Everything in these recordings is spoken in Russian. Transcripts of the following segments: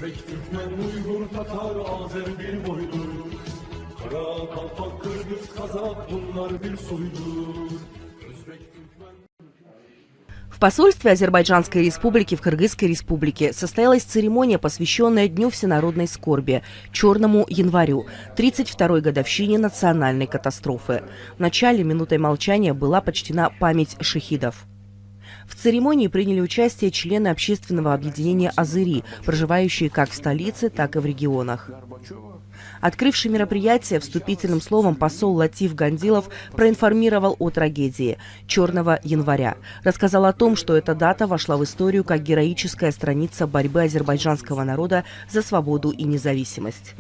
Özbek, Türkmen, Uygur, Tatar, Azer bir boydur. Kara, Kalpak, Kırgız, Kazak bunlar bir soydur. Özbek, Türkmen... В посольстве Азербайджанской республики в Кыргызской республике состоялась церемония, посвященная Дню всенародной скорби, Черному январю, 32-й годовщине национальной катастрофы. В начале минутой молчания была почтена память шахидов. В церемонии приняли участие члены общественного объединения «Азыри», проживающие как в столице, так и в регионах. Открывший мероприятие вступительным словом посол Латиф Гандилов проинформировал о трагедии Черного января. Рассказал о том, что эта дата вошла в историю как героическая страница борьбы азербайджанского народа за свободу и независимость.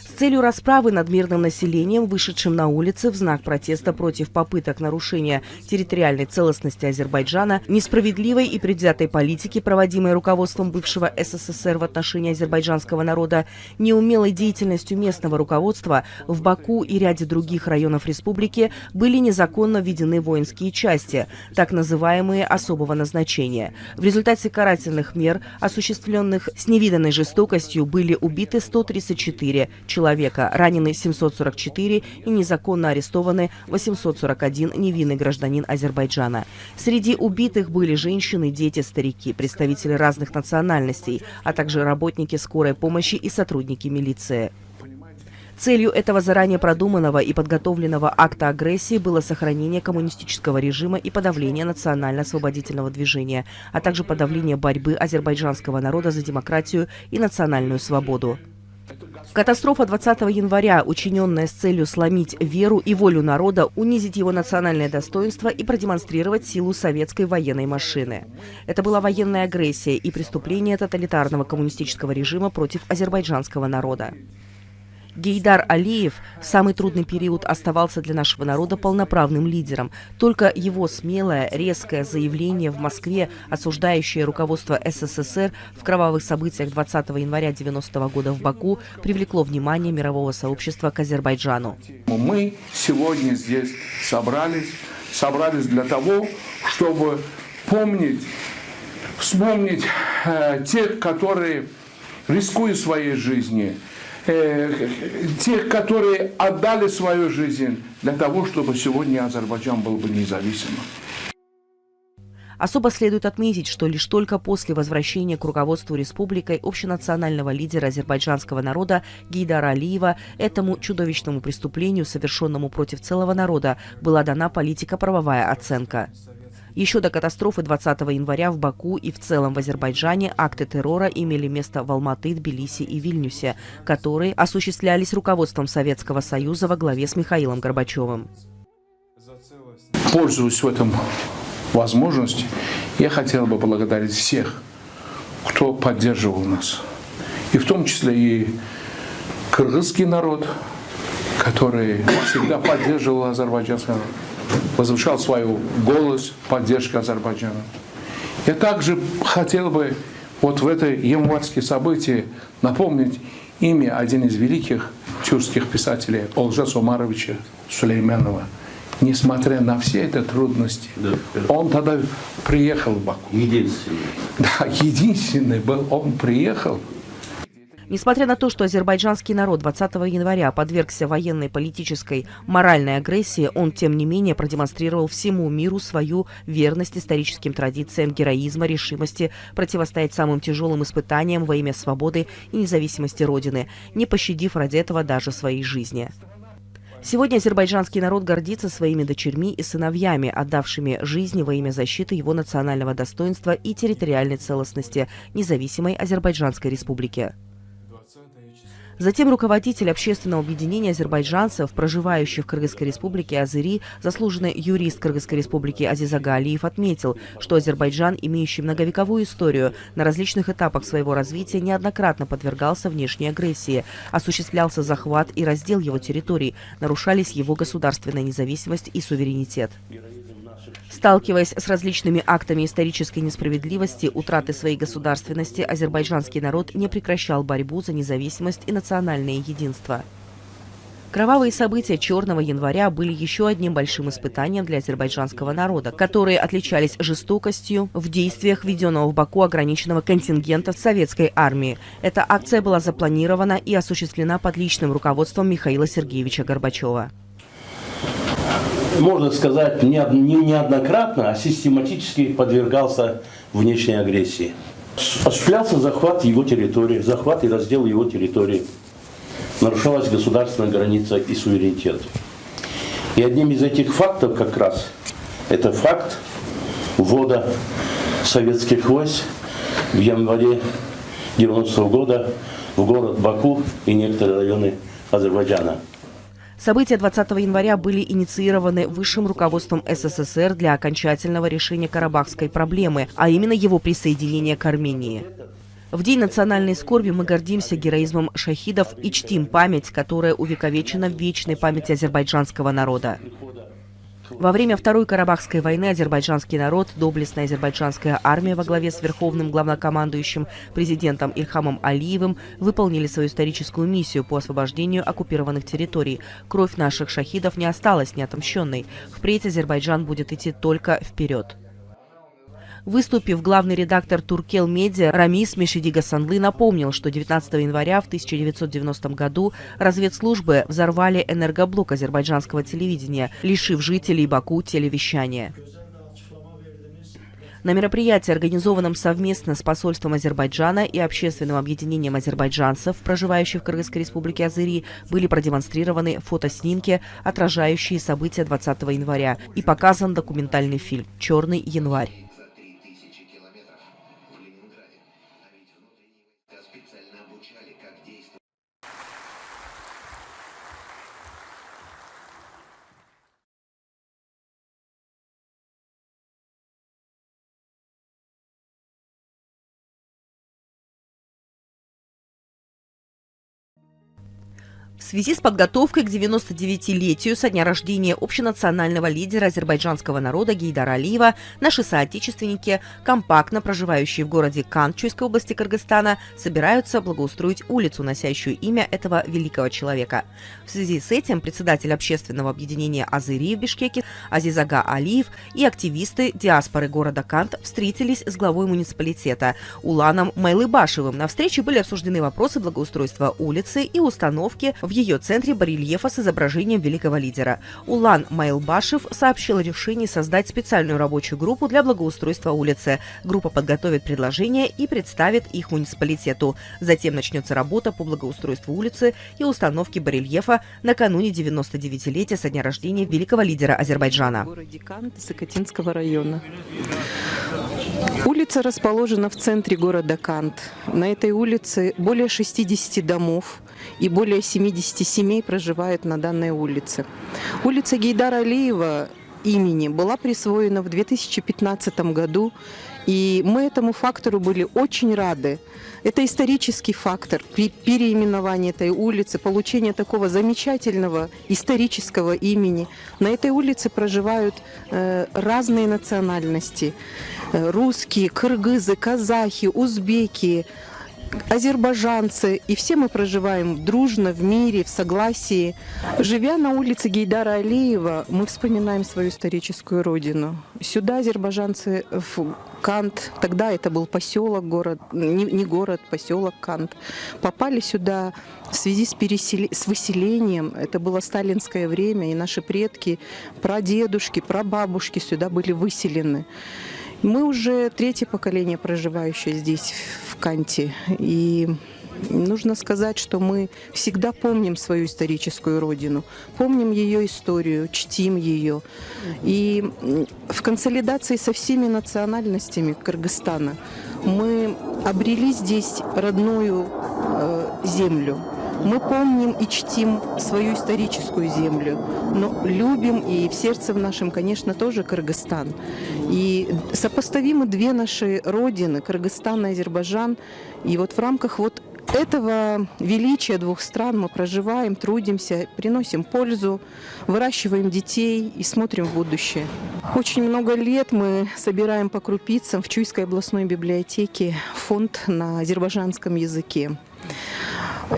С целью расправы над мирным населением, вышедшим на улицы в знак протеста против попыток нарушения территориальной целостности Азербайджана, несправедливой и предвзятой политики, проводимой руководством бывшего СССР в отношении азербайджанского народа, неумелой деятельностью местного руководства, в Баку и ряде других районов республики были незаконно введены воинские части, так называемые особого назначения. В результате карательных мер, осуществленных с невиданной жестокостью, были убиты 134 человека, ранены 744 и незаконно арестованы 841 невинный гражданин Азербайджана. Среди убитых были женщины, дети, старики, представители разных национальностей, а также работники скорой помощи и сотрудники милиции. Целью этого заранее продуманного и подготовленного акта агрессии было сохранение коммунистического режима и подавление национально-освободительного движения, а также подавление борьбы азербайджанского народа за демократию и национальную свободу. Катастрофа 20 января, учиненная с целью сломить веру и волю народа, унизить его национальное достоинство и продемонстрировать силу советской военной машины. Это была военная агрессия и преступление тоталитарного коммунистического режима против азербайджанского народа. Гейдар Алиев в самый трудный период оставался для нашего народа полноправным лидером. Только его смелое, резкое заявление в Москве, осуждающее руководство СССР в кровавых событиях 20 января 90-го года в Баку, привлекло внимание мирового сообщества к Азербайджану. Мы сегодня здесь собрались для того, чтобы вспомнить тех, которые, рискуя своей жизнью, тех, которые отдали свою жизнь для того, чтобы сегодня Азербайджан был бы независимым. Особо следует отметить, что лишь только после возвращения к руководству республикой общенационального лидера азербайджанского народа Гейдара Алиева этому чудовищному преступлению, совершенному против целого народа, была дана политико-правовая оценка. Еще до катастрофы 20 января в Баку и в целом в Азербайджане акты террора имели место в Алматы, Тбилиси и Вильнюсе, которые осуществлялись руководством Советского Союза во главе с Михаилом Горбачевым. Пользуясь в этом возможностью, я хотел бы поблагодарить всех, кто поддерживал нас. И в том числе и кыргызский народ, который всегда поддерживал азербайджанский народ, возвышал свой голос поддержки Азербайджана. Я также хотел бы вот в это январские события напомнить имя один из великих тюркских писателей Олжас Омаровича Сулейменова. Несмотря на все эти трудности, он тогда приехал в Баку. Единственный. Да, единственный был, он приехал. Несмотря на то, что азербайджанский народ 20 января подвергся военной, политической, моральной агрессии, он, тем не менее, продемонстрировал всему миру свою верность историческим традициям героизма, решимости противостоять самым тяжелым испытаниям во имя свободы и независимости Родины, не пощадив ради этого даже своей жизни. Сегодня азербайджанский народ гордится своими дочерьми и сыновьями, отдавшими жизни во имя защиты его национального достоинства и территориальной целостности независимой Азербайджанской республики. Затем руководитель общественного объединения азербайджанцев, проживающих в Кыргызской республике Азыри, заслуженный юрист Кыргызской республики Азизага Алиев отметил, что Азербайджан, имеющий многовековую историю, на различных этапах своего развития неоднократно подвергался внешней агрессии, осуществлялся захват и раздел его территорий, нарушались его государственная независимость и суверенитет. Сталкиваясь с различными актами исторической несправедливости, утраты своей государственности, азербайджанский народ не прекращал борьбу за независимость и национальное единство. Кровавые события Черного января были еще одним большим испытанием для азербайджанского народа, которые отличались жестокостью в действиях введенного в Баку ограниченного контингента советской армии. Эта акция была запланирована и осуществлена под личным руководством Михаила Сергеевича Горбачева. Можно сказать, не неоднократно, а систематически подвергался внешней агрессии. Осуществлялся захват его территории, захват и раздел его территории. Нарушалась государственная граница и суверенитет. И одним из этих фактов как раз это факт ввода советских войск в январе 90-го года в город Баку и некоторые районы Азербайджана. События 20 января были инициированы высшим руководством СССР для окончательного решения карабахской проблемы, а именно его присоединения к Армении. В День национальной скорби мы гордимся героизмом шахидов и чтим память, которая увековечена в вечной памяти азербайджанского народа. Во время Второй Карабахской войны азербайджанский народ, доблестная азербайджанская армия во главе с верховным главнокомандующим президентом Ильхамом Алиевым выполнили свою историческую миссию по освобождению оккупированных территорий. Кровь наших шахидов не осталась неотомщенной. Впредь Азербайджан будет идти только вперед. Выступив, главный редактор Туркел Медиа Рамис Мешиди-Гасанлы напомнил, что 19 января в 1990 году разведслужбы взорвали энергоблок азербайджанского телевидения, лишив жителей Баку телевещания. На мероприятии, организованном совместно с посольством Азербайджана и общественным объединением азербайджанцев, проживающих в Кыргызской республике Азери, были продемонстрированы фотоснимки, отражающие события 20 января, и показан документальный фильм «Черный январь». В связи с подготовкой к 99-летию со дня рождения общенационального лидера азербайджанского народа Гейдара Алиева наши соотечественники, компактно проживающие в городе Кант Чуйской области Кыргызстана, собираются благоустроить улицу, носящую имя этого великого человека. В связи с этим председатель общественного объединения Азери в Бишкеке Азизага Алиев и активисты диаспоры города Кант встретились с главой муниципалитета Уланом Майлыбашевым. На встрече были обсуждены вопросы благоустройства улицы и установки в ее центре барельефа с изображением великого лидера. Улан Майлбашев сообщил о решении создать специальную рабочую группу для благоустройства улицы. Группа подготовит предложения и представит их муниципалитету. Затем начнется работа по благоустройству улицы и установке барельефа накануне 99-летия со дня рождения великого лидера Азербайджана. В городе Кант Сыкотинского района. Улица расположена в центре города Кант. На этой улице более 60 домов и более 70 семей проживают на данной улице. Улица Гейдара Алиева имени была присвоена в 2015 году, и мы этому фактору были очень рады. Это исторический фактор при переименовании этой улицы, получение такого замечательного исторического имени. На этой улице проживают разные национальности. Русские, кыргызы, казахи, узбеки, азербайджанцы, и все мы проживаем дружно, в мире, в согласии. Живя на улице Гейдара Алиева, мы вспоминаем свою историческую родину. Сюда азербайджанцы в Кант, тогда это был поселок, город, не город, поселок Кант, попали сюда в связи с выселением. Это было сталинское время, и наши предки, прадедушки, прабабушки сюда были выселены. Мы уже третье поколение, проживающее здесь, в Канте. И нужно сказать, что мы всегда помним свою историческую родину, помним ее историю, чтим ее. И в консолидации со всеми национальностями Кыргызстана мы обрели здесь родную землю. Мы помним и чтим свою историческую землю, но любим и в сердце в нашем, конечно, тоже Кыргызстан. И сопоставимы две наши родины, Кыргызстан и Азербайджан. И вот в рамках вот этого величия двух стран мы проживаем, трудимся, приносим пользу, выращиваем детей и смотрим в будущее. Очень много лет мы собираем по крупицам в Чуйской областной библиотеке фонд на азербайджанском языке.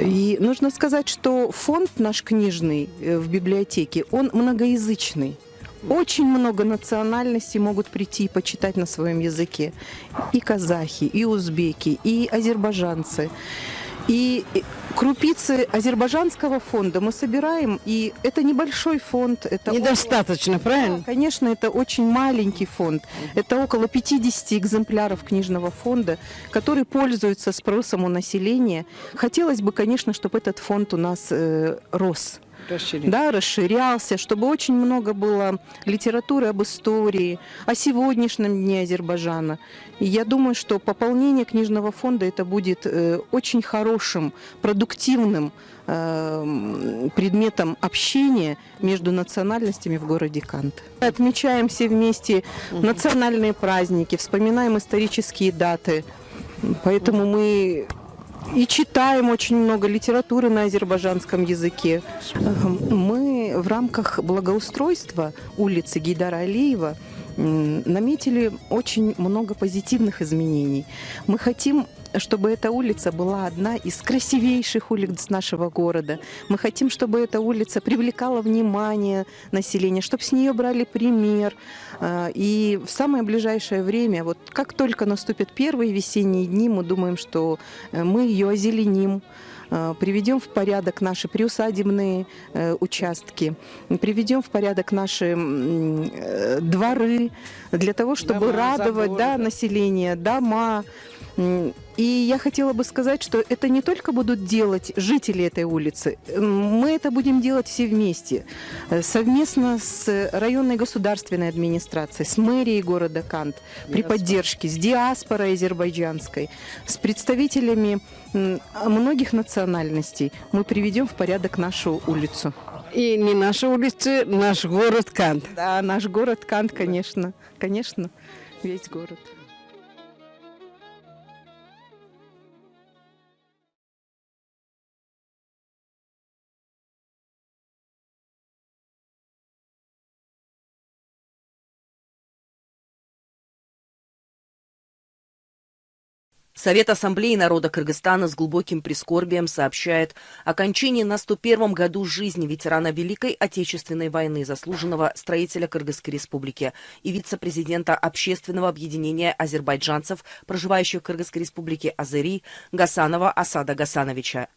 И нужно сказать, что фонд наш книжный в библиотеке, он многоязычный. Очень много национальностей могут прийти и почитать на своем языке. И казахи, и узбеки, и азербайджанцы. И крупицы азербайджанского фонда мы собираем, и это небольшой фонд. Это Недостаточно, правильно? Конечно, это очень маленький фонд. Это около 50 экземпляров книжного фонда, который пользуется спросом у населения. Хотелось бы, конечно, чтобы этот фонд у нас рос. Да, расширялся, чтобы очень много было литературы об истории, о сегодняшнем дне Азербайджана. И я думаю, что пополнение книжного фонда это будет очень хорошим, продуктивным предметом общения между национальностями в городе Кант. Отмечаем все вместе национальные праздники, вспоминаем исторические даты. Поэтому мы и читаем очень много литературы на азербайджанском языке. Мы в рамках благоустройства улицы Гейдара Алиева наметили очень много позитивных изменений. Мы хотим, чтобы эта улица была одна из красивейших улиц нашего города. Мы хотим, чтобы эта улица привлекала внимание населения, чтобы с нее брали пример. И в самое ближайшее время, вот как только наступят первые весенние дни, мы думаем, что мы ее озеленим, приведем в порядок наши приусадебные участки, приведем в порядок наши дворы для того, чтобы радовать население, дома. И я хотела бы сказать, что это не только будут делать жители этой улицы, мы это будем делать все вместе, совместно с районной государственной администрацией, с мэрией города Кант, при поддержке, с диаспорой азербайджанской, с представителями многих национальностей. Мы приведем в порядок нашу улицу. И не наша улица, наш город Кант. Да, наш город Кант, конечно, конечно, весь город. Совет Ассамблеи народа Кыргызстана с глубоким прискорбием сообщает о кончании на 101-м году жизни ветерана Великой Отечественной войны, заслуженного строителя Кыргызской республики и вице-президента Общественного объединения азербайджанцев, проживающих в Кыргызской республике Азери, Гасанова Асада Гасановича.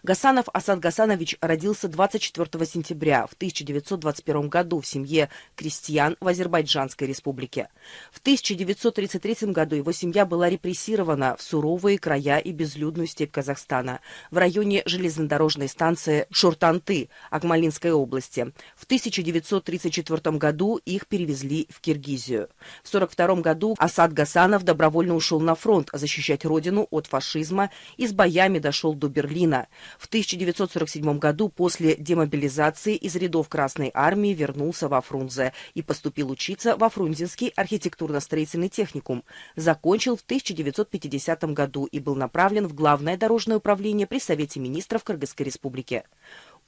Гасанов Асад Гасанович родился 24 сентября в 1921 году в семье крестьян в Азербайджанской республике. В 1933 году его семья была репрессирована в суровые края и безлюдную степь Казахстана в районе железнодорожной станции Шортанты Акмолинской области. В 1934 году их перевезли в Киргизию. В 1942 году Асад Гасанов добровольно ушел на фронт защищать родину от фашизма и с боями дошел до Берлина. В 1947 году после демобилизации из рядов Красной Армии вернулся во Фрунзе и поступил учиться во Фрунзенский архитектурно-строительный техникум. Закончил в 1950 году и был направлен в Главное дорожное управление при Совете министров Кыргызской республики.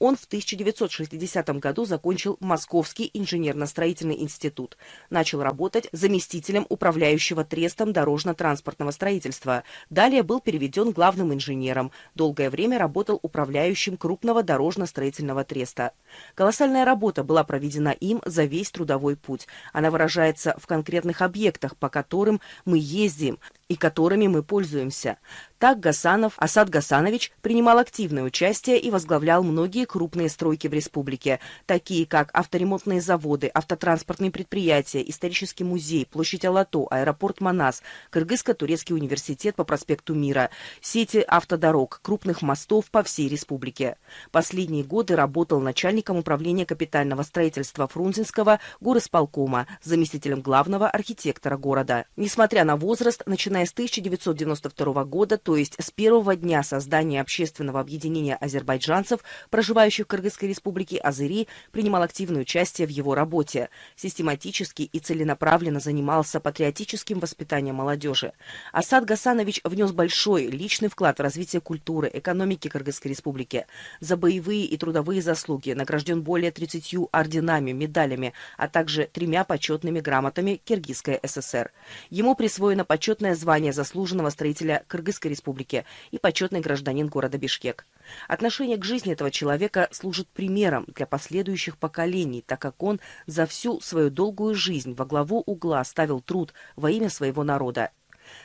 Он в 1960 году закончил Московский инженерно-строительный институт. Начал работать заместителем управляющего трестом дорожно-транспортного строительства. Далее был переведен главным инженером. Долгое время работал управляющим крупного дорожно-строительного треста. Колоссальная работа была проведена им за весь трудовой путь. Она выражается в конкретных объектах, по которым мы ездим и которыми мы пользуемся. Так Гасанов Асад Гасанович принимал активное участие и возглавлял многие крупные стройки в республике, такие как авторемонтные заводы, автотранспортные предприятия, исторический музей, площадь Алато, аэропорт Манас, Кыргызско-турецкий университет по проспекту Мира, сети автодорог, крупных мостов по всей республике. Последние годы работал начальником управления капитального строительства Фрунзенского горисполкома, заместителем главного архитектора города. Несмотря на возраст, начиная с 1992 года, то есть с первого дня создания общественного объединения азербайджанцев, проживающих в Кыргызской республике Азери, принимал активное участие в его работе. Систематически и целенаправленно занимался патриотическим воспитанием молодежи. Асад Гасанович внес большой личный вклад в развитие культуры, экономики Кыргызской республики. За боевые и трудовые заслуги награжден более 30 орденами, медалями, а также 3 почетными грамотами Киргизской ССР. Ему присвоено почетное звание заслуженного строителя Кыргызской республики и почетный гражданин города Бишкек. Отношение к жизни этого человека служит примером для последующих поколений, так как он за всю свою долгую жизнь во главу угла ставил труд во имя своего народа.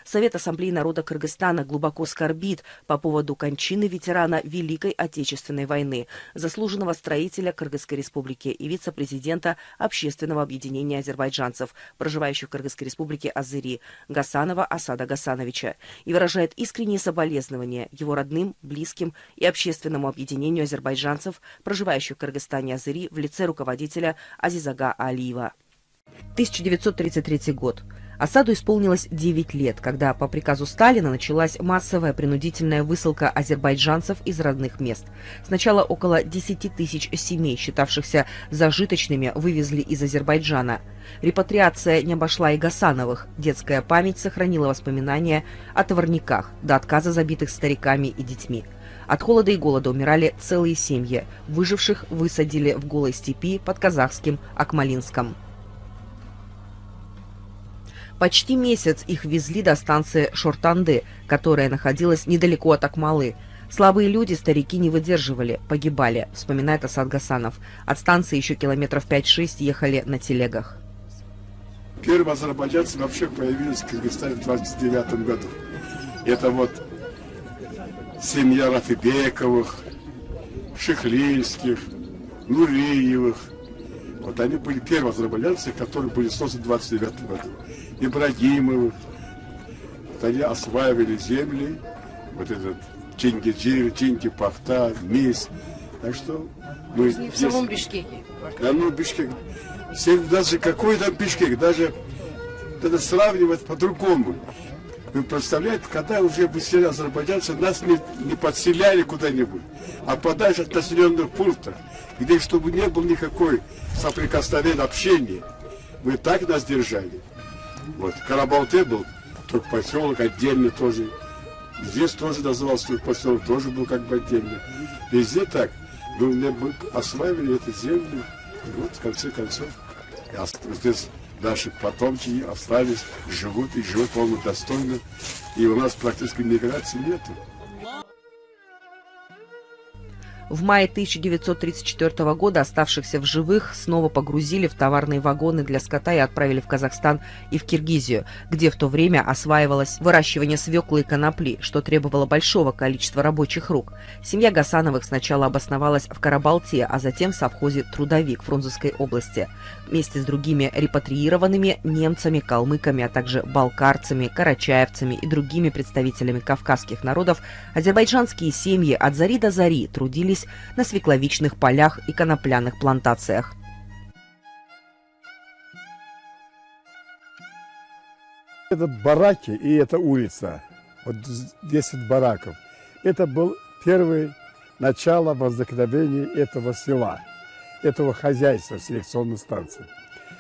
Совет Ассамблеи народа Кыргызстана глубоко скорбит по поводу кончины ветерана Великой Отечественной войны, заслуженного строителя Кыргызской республики и вице-президента Общественного объединения азербайджанцев, проживающих в Кыргызской республике Азыри, Гасанова Асада Гасановича, и выражает искренние соболезнования его родным, близким и Общественному объединению азербайджанцев, проживающих в Кыргызстане Азыри, в лице руководителя Азизага Алиева. 1933 год. Асаду исполнилось 9 лет, когда по приказу Сталина началась массовая принудительная высылка азербайджанцев из родных мест. Сначала около 10 тысяч семей, считавшихся зажиточными, вывезли из Азербайджана. Репатриация не обошла и Гасановых. Детская память сохранила воспоминания о товарниках, до отказа забитых стариками и детьми. От холода и голода умирали целые семьи. Выживших высадили в голой степи под казахским Акмалинском. Почти месяц их везли до станции Шортанды, которая находилась недалеко от Акмалы. Слабые люди, старики не выдерживали, погибали, вспоминает Асад Гасанов. От станции еще километров 5-6 ехали на телегах. Первые азербайджанцы вообще появились в Кыргызстане в 29 году. Это вот семья Рафибековых, Шихлильских, Нуриевых. Вот они были первые азербайджанцы, которые были созданы в 29 году. Ибрагимовых. Вот они осваивали земли, вот этот Чингиджир, Чинги-Пахта, Мис. Так что мы здесь... В самом Бишкеке. Да, ну, Бишкек. Даже какой там Бишкек, даже надо сравнивать по-другому. Вы представляете, когда уже выселяли азербайджанцы, нас не подселяли куда-нибудь, а подальше от населенных пунктов, где чтобы не было никакой соприкосновения, общения. Мы так нас держали. Вот. Карабалте был только поселок отдельный тоже. Здесь тоже назывался только поселок, тоже был как бы отдельный. Везде так. Мы осваивали эту землю. И вот в конце концов здесь наши потомки остались, живут и живут полностью достойно. И у нас практически миграции нету. В мае 1934 года оставшихся в живых снова погрузили в товарные вагоны для скота и отправили в Казахстан и в Киргизию, где в то время осваивалось выращивание свеклы и конопли, что требовало большого количества рабочих рук. Семья Гасановых сначала обосновалась в Карабалте, а затем в совхозе «Трудовик» Фрунзенской области. Вместе с другими репатриированными немцами, калмыками, а также балкарцами, карачаевцами и другими представителями кавказских народов азербайджанские семьи от зари до зари трудились на свекловичных полях и конопляных плантациях. Это бараки и эта улица, вот 10 бараков, это был первое начало возникновения этого села, этого хозяйства селекционной станции.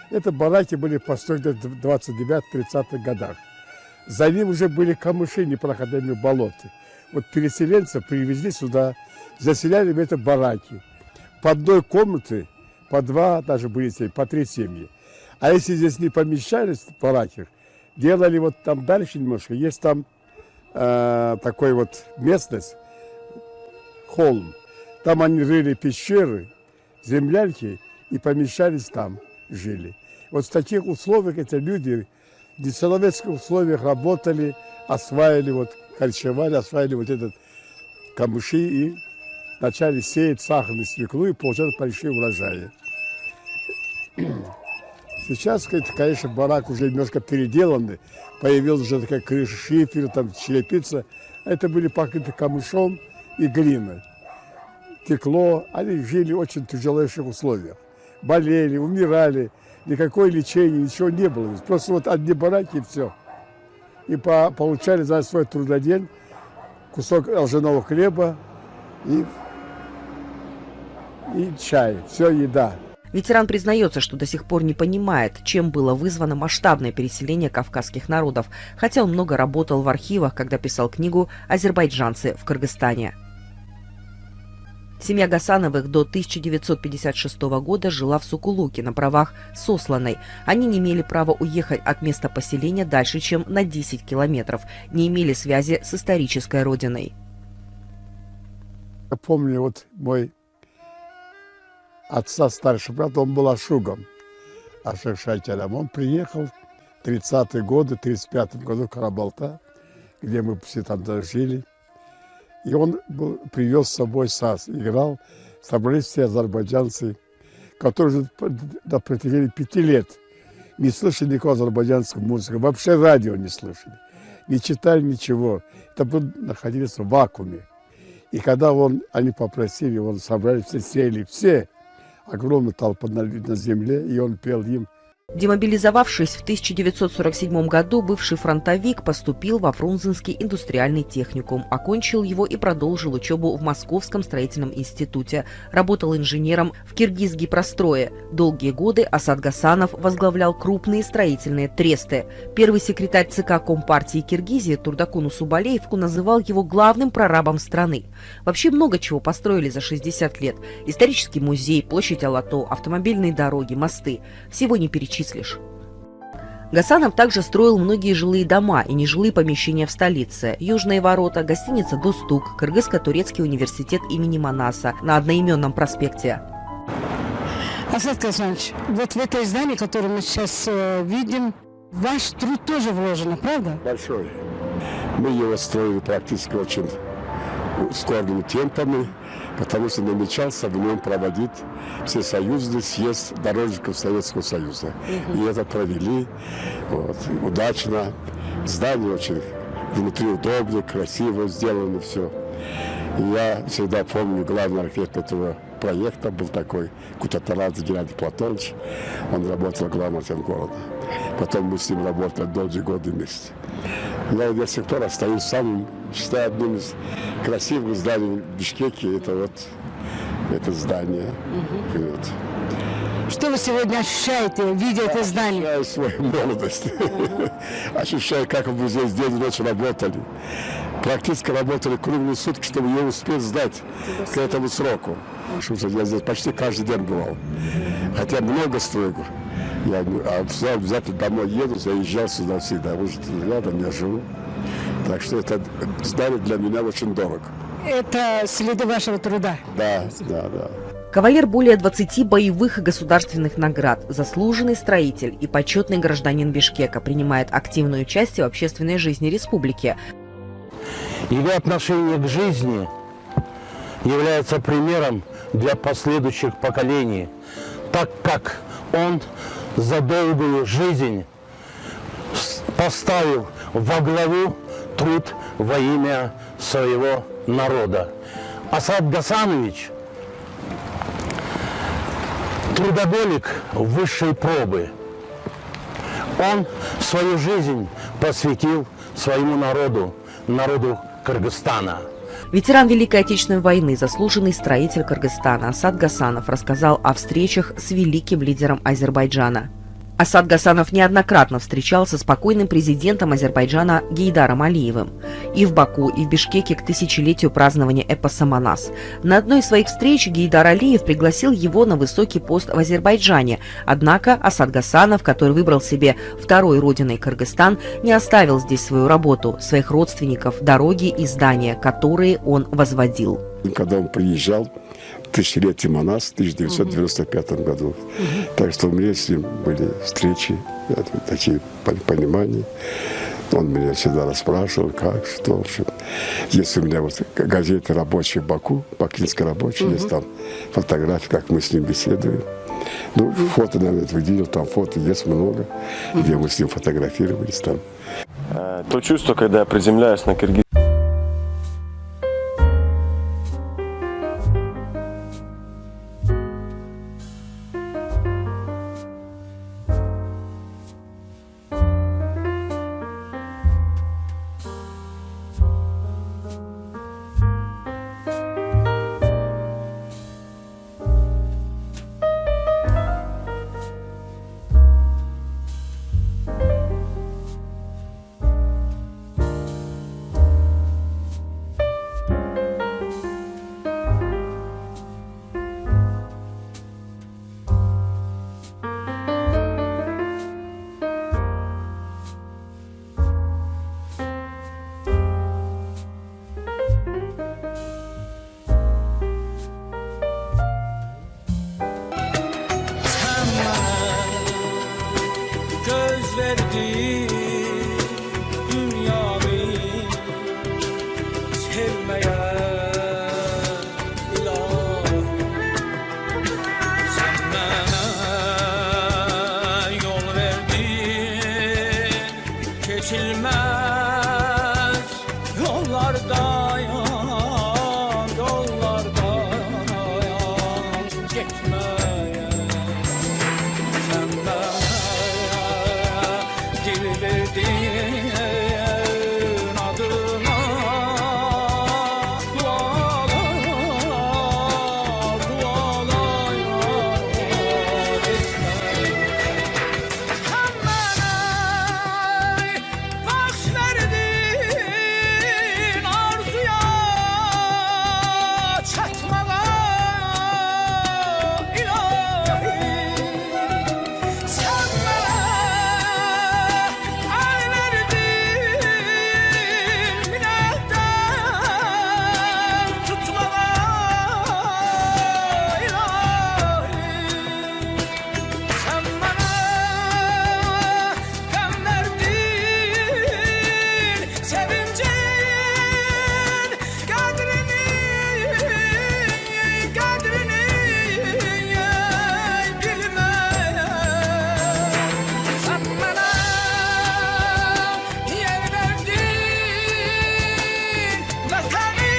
Это бараки были построены в 29-30-х годах. За ним уже были камыши, непроходимые болота. Вот переселенцев привезли сюда, заселяли в это бараки. По одной комнате, по два, даже были по 3 семьи. А если здесь не помещались в бараках, делали вот там дальше немножко, есть там такой вот местность, холм. Там они рыли пещеры, землянки и помещались там, жили. Вот в таких условиях эти люди в нечеловеческих условиях работали, осваивали, вот, корчевали, осваивали вот этот камыши и начали сеять сахарную свеклу и получать большие урожаи. Сейчас, конечно, барак уже немножко переделанный, появилась уже такая крыша, шифер, там черепица. Это были покрыты камышом и глиной. Текло, они жили в очень тяжелейших условиях. Болели, умирали, никакое лечение, ничего не было. Просто вот одни бараки и все. И получали за свой трудодень кусок ржаного хлеба и чай, все еда. Ветеран признается, что до сих пор не понимает, чем было вызвано масштабное переселение кавказских народов, хотя он много работал в архивах, когда писал книгу «Азербайджанцы в Кыргызстане». Семья Гасановых до 1956 года жила в Сукулуке на правах сосланной. Они не имели права уехать от места поселения дальше, чем на 10 километров, не имели связи с исторической родиной. Я помню, вот мой отца старший брат, он был ашугом, ашек-шайтелем. Он приехал в 30-е годы, в 35-м году в Карабалта, где мы все там жили. И он привез с собой саз, играл, собрались все азербайджанцы, которые на протяжении 5 лет не слышали никакой азербайджанской музыки, вообще радио не слышали, не читали ничего. Это находились в вакууме. И когда они попросили, он собрали, все сели, все, огромная толпа на земле, и он пел им. Демобилизовавшись в 1947 году, бывший фронтовик поступил во Фрунзенский индустриальный техникум, окончил его и продолжил учебу в Московском строительном институте. Работал инженером в Киргизгипрострое. Долгие годы Асад Гасанов возглавлял крупные строительные тресты. Первый секретарь ЦК Компартии Киргизии Турдакун Усубалеевку называл его главным прорабом страны. Вообще много чего построили за 60 лет. Исторический музей, площадь Алато, автомобильные дороги, мосты. Всего не перечислишь. Гасанов также строил многие жилые дома и нежилые помещения в столице. Южные ворота, гостиница «Достук», Кыргызско-турецкий университет имени Манаса на одноименном проспекте. Асад Гасанович, вот в это здание, которое мы сейчас видим, ваш труд тоже вложен, правда? Большой. Мы его строили практически очень ускоренными темпами, потому что намечался в нем проводить всесоюзный съезд дорожников Советского Союза. И это провели удачно. Здание очень внутри удобно, красиво сделано все. И я всегда помню, главный архитектор этого проекта был такой Кутатарадзе Геннадий Платонович. Он работал главным архитектором города. Потом мы с ним работали долгие годы вместе. Я до сих пор остаюсь самым, считаю, одним из красивых зданий в Бишкеке. Это это здание. Что вы сегодня ощущаете, видя это здание? Ощущаю свою молодость. Ощущаю, как мы здесь день и ночь работали. Практически работали круглые сутки, чтобы ее успеть сдать к этому сроку. Я здесь почти каждый день бывал. Хотя много строю. Я обязательно домой еду, заезжал сюда всегда. Уже рядом я живу. Так что это здание для меня очень дорого. Это следы вашего труда? Да. Кавалер более 20 боевых и государственных наград, заслуженный строитель и почетный гражданин Бишкека, принимает активное участие в общественной жизни республики. Его отношение к жизни является примером для последующих поколений, так как он за долгую жизнь поставил во главу труд во имя своего народа. Асад Гасанович – трудоголик высшей пробы. Он свою жизнь посвятил своему народу, народу Кыргызстана. Ветеран Великой Отечественной войны, заслуженный строитель Кыргызстана Асад Гасанов рассказал о встречах с великим лидером Азербайджана. Асад Гасанов неоднократно встречался с покойным президентом Азербайджана Гейдаром Алиевым и в Баку, и в Бишкеке к тысячелетию празднования эпоса Манас. На одной из своих встреч Гейдар Алиев пригласил его на высокий пост в Азербайджане. Однако Асад Гасанов, который выбрал себе второй родиной Кыргызстан, не оставил здесь свою работу, своих родственников, дороги и здания, которые он возводил. Когда он приезжал, тысячелетие Манас в 1995 году. Так что у меня с ним были встречи, такие понимания. Он меня всегда расспрашивал, как, что, в общем. Есть у меня газеты «Рабочие в Баку», «Бакинская рабочая», есть там фотографии, как мы с ним беседуем. Фото, наверное, видел, там фото есть много, где мы с ним фотографировались там. То чувство, когда я приземляюсь на Киргизию, geçilmez yollardayan, yollardayan gitmeye. Sen bana dil verdin adına, dualar, dualar etme. Sen bana baş verdin arzuya, çatmağa ilahi. Sen bana el verdin minnetten tutmağa ilahi. Sen bana gam verdin sevincin kadrini, kadrini bilmeye. Sen bana yer verdin vatanın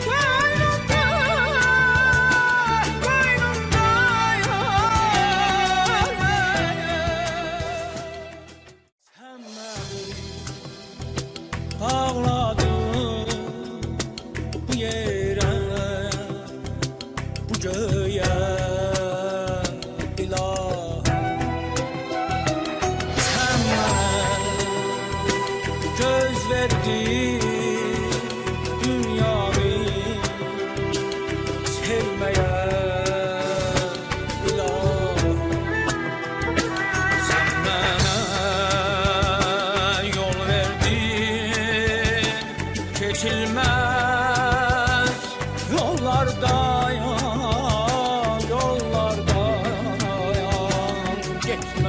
koynunda, koynunda sen beni bağladın bu yere, bu göğe ilahi. Sen bana göz verdin dünyayı sevmeye ilahi. Sen bana yol verdin geçilmez yollardayan, yollardayan gitme.